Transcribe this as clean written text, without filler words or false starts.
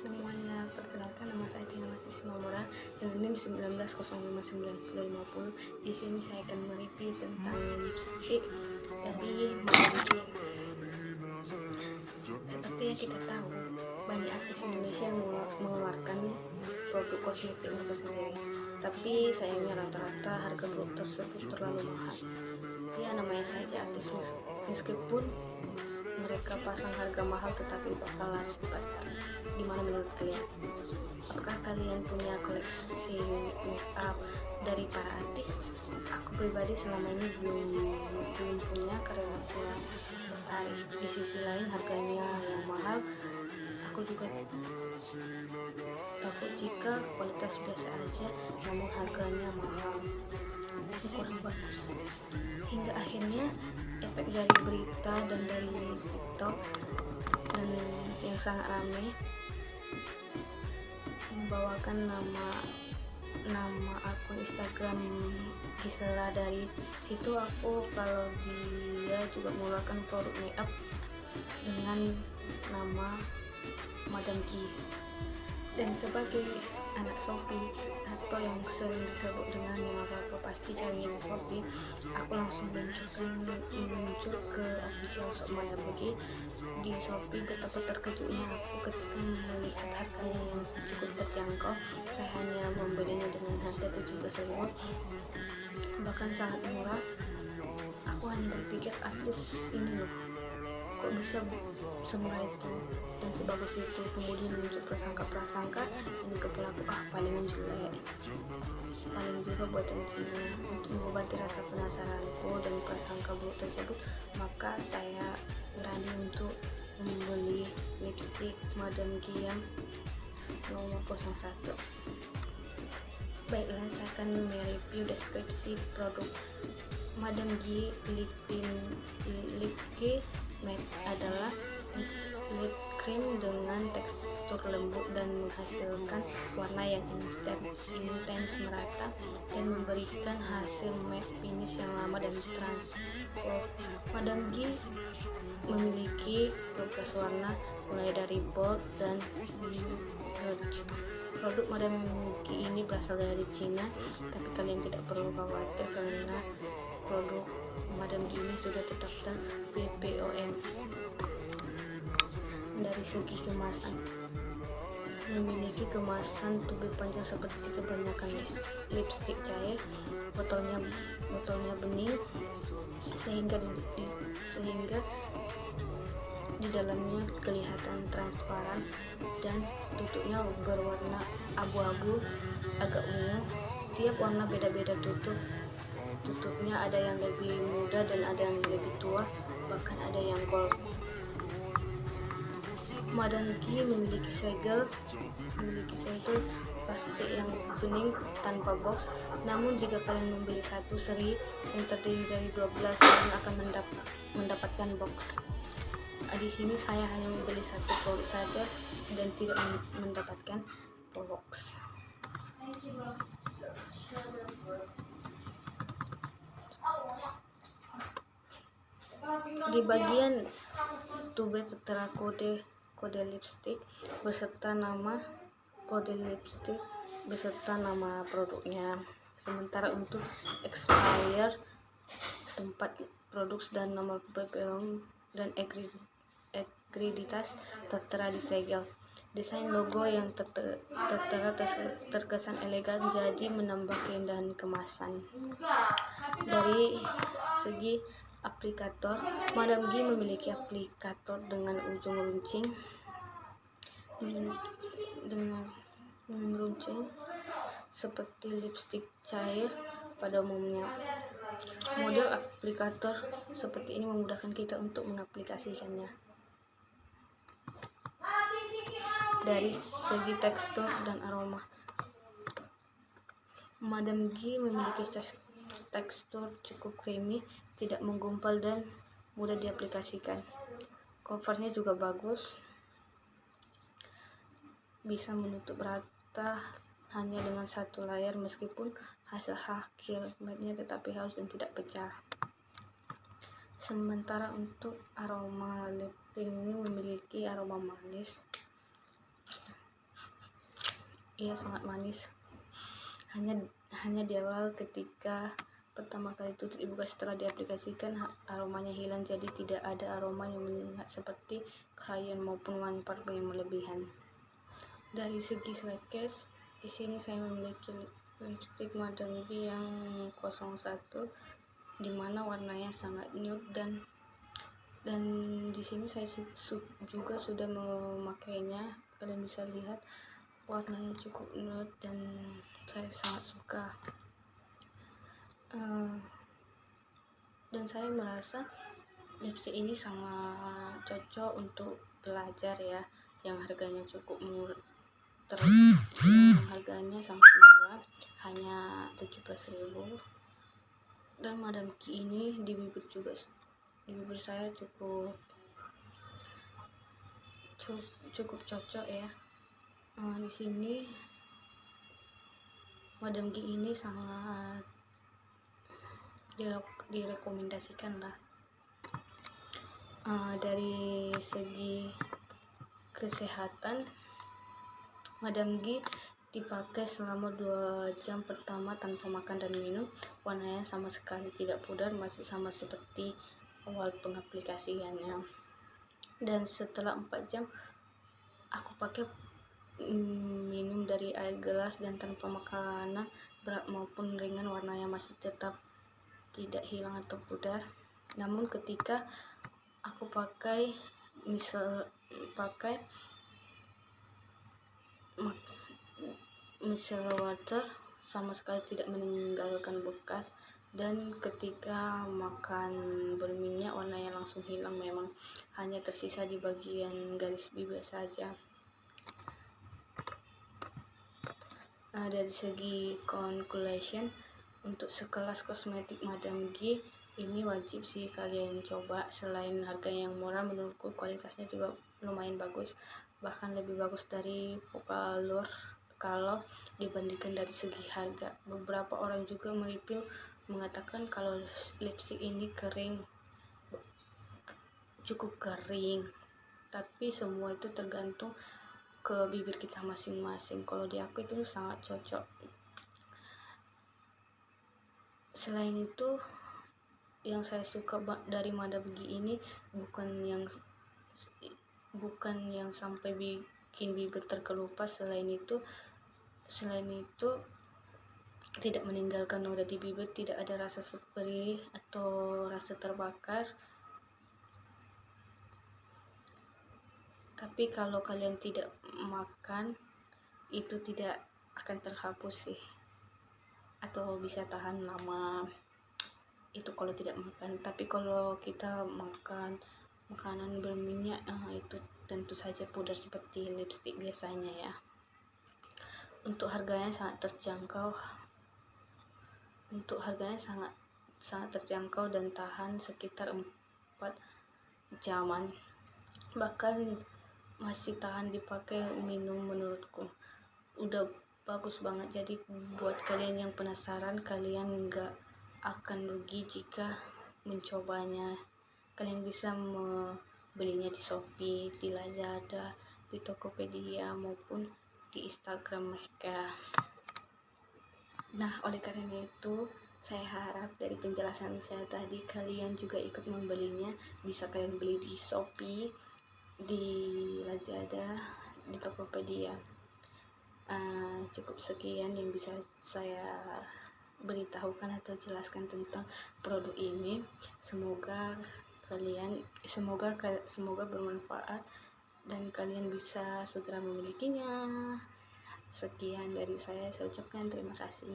semuanya, perkenalkan nama saya Tina Matis Mamora dengan NIM 19059250. Di sini saya akan mereview tentang lipstick dari Maybelline. Seperti yang kita tahu, banyak artis Indonesia yang mengeluarkan produk kosmetik mereka sendiri, tapi sayangnya rata-rata harga produk tersebut terlalu mahal. Ya, namanya saja artis, meskipun mereka pasang harga mahal tetapi bakal laris di pasar. Gimana menurut kalian? Apakah kalian punya koleksi make up dari para artis? Aku pribadi selama ini belum punya karena kurang tertarik. Di sisi lain harganya yang mahal, aku juga takut jika kualitas biasa aja namun harganya mahal, kurang bagus. Hingga akhirnya efek dari berita dan dari TikTok dan yang sangat ramai membawakan nama akun Instagram Gisela. Dari situ aku kalau dia juga mengeluarkan produk makeup dengan nama Madam G. Dan sebagai anak Shopee atau yang sering disebut dengan yang apa pasti cari di Shopee, aku langsung meluncur ke official shop Madam G di Shopee. Betapa terkejutnya aku ketika melihat harganya yang cukup terjangkau. Saya hanya membelinya dengan harga 17.000, bahkan sangat murah. Aku hanya berpikir artis ini loh, kok bisa semurah itu dan sebagus itu. Kemudian muncul prasangka ini ke pelaku, palingan jelek, paling juga buatan Cina. Untuk mengobati rasa penasaranku dan prasangka buruk tersebut, maka saya berani untuk membeli lipstick Madam G yang nomor 01. Baiklah, saya akan mereview deskripsi produk Madam G. Lip G Matte adalah lip cream dengan tekstur lembut dan menghasilkan warna yang intens merata dan memberikan hasil matte finish yang lama dan transparan. Madam G memiliki 12 warna mulai dari bold dan nude. Produk Madam G ini berasal dari Cina, tapi kalian tidak perlu khawatir karena produk Madam G ini sudah terdaftar BPOM. Dari segi kemasan, memiliki kemasan tube panjang seperti kebanyakan lipstick cair. Botolnya bening sehingga di dalamnya kelihatan transparan dan tutupnya berwarna abu-abu agak ungu. Tiap warna beda-beda tutupnya, ada yang lebih muda dan ada yang lebih tua, bahkan ada yang gold. Madam G memiliki segel plastik yang bening tanpa box. Namun jika kalian membeli satu seri yang terdiri dari 12, kalian akan mendapatkan box. Di sini saya hanya membeli satu produk saja dan tidak mendapatkan box. Di bagian tube tertera kode lipstick beserta nama produknya. Sementara untuk expired, tempat produksi dan nomor BPOM dan akreditas tertera di segel. Desain logo yang tertera terkesan elegan, jadi menambah keindahan kemasan. Dari segi aplikator, Madam G memiliki aplikator dengan ujung runcing seperti lipstick cair pada umumnya. Model aplikator seperti ini memudahkan kita untuk mengaplikasikannya. Dari segi tekstur dan aroma, Madam G memiliki tekstur cukup creamy, tidak menggumpal dan mudah diaplikasikan. Covernya juga bagus, bisa menutup rata hanya dengan satu layar, meskipun hasil akhir matte-nya tetapi halus dan tidak pecah. Sementara untuk aroma lip tint ini memiliki aroma manis Ia sangat manis. Hanya di awal ketika pertama kali tutup dibuka, setelah diaplikasikan aromanya hilang, jadi tidak ada aroma yang menyengat seperti crayon maupun wangi parfum yang berlebihan. Dari segi swatches, di sini saya memiliki lipstick Madame G yang 01, dimana warnanya sangat nude dan di sini saya juga sudah memakainya. Kalian bisa lihat warnanya cukup nude dan saya sangat suka. Dan saya merasa lipstick ini sangat cocok untuk pelajar ya, yang harganya cukup murah, harganya sangat murah, hanya 17.000. Dan Madame G ini di bibir saya cukup cocok ya. Di sini Madame G ini sangat direkomendasikan lah. Dari segi kesehatan, Madame G dipakai selama 2 jam pertama tanpa makan dan minum. Warnanya sama sekali tidak pudar, masih sama seperti awal pengaplikasiannya. Dan setelah 4 jam aku pakai minum dari air gelas dan tanpa makanan berat maupun ringan, warnanya masih tetap tidak hilang atau pudar. Namun ketika aku pakai micellar water, sama sekali tidak meninggalkan bekas, dan ketika makan berminyak warnanya langsung hilang, memang hanya tersisa di bagian garis bibir saja. Dari segi conclusion, untuk sekelas kosmetik Madame G ini wajib sih kalian coba. Selain harga yang murah, menurutku kualitasnya juga lumayan bagus, bahkan lebih bagus dari Pocallure kalau dibandingkan dari segi harga. Beberapa orang juga mereview mengatakan kalau lipstick ini cukup kering, tapi semua itu tergantung ke bibir kita masing-masing. Kalau di aku itu sangat cocok. Selain itu, yang saya suka dari Madame G ini bukan yang sampai bikin bibir terkelupas. Selain itu tidak meninggalkan noda di bibir, tidak ada rasa perih atau rasa terbakar. Tapi kalau kalian tidak makan, itu tidak akan terhapus sih, atau bisa tahan lama itu kalau tidak makan. Tapi kalau kita makan makanan berminyak, itu tentu saja pudar seperti lipstick biasanya ya. Untuk harganya sangat terjangkau dan tahan sekitar 4 jaman, bahkan masih tahan dipakai minum. Menurutku udah bagus banget. Jadi buat kalian yang penasaran, kalian nggak akan rugi jika mencobanya. Kalian bisa membelinya di Shopee, di Lazada, di Tokopedia maupun di Instagram mereka. Nah, oleh karena itu saya harap dari penjelasan saya tadi kalian juga ikut membelinya. Bisa kalian beli di Shopee, di Lazada, di Tokopedia. Cukup sekian yang bisa saya beritahukan atau jelaskan tentang produk ini. Semoga bermanfaat dan kalian bisa segera memilikinya. Sekian dari saya ucapkan terima kasih.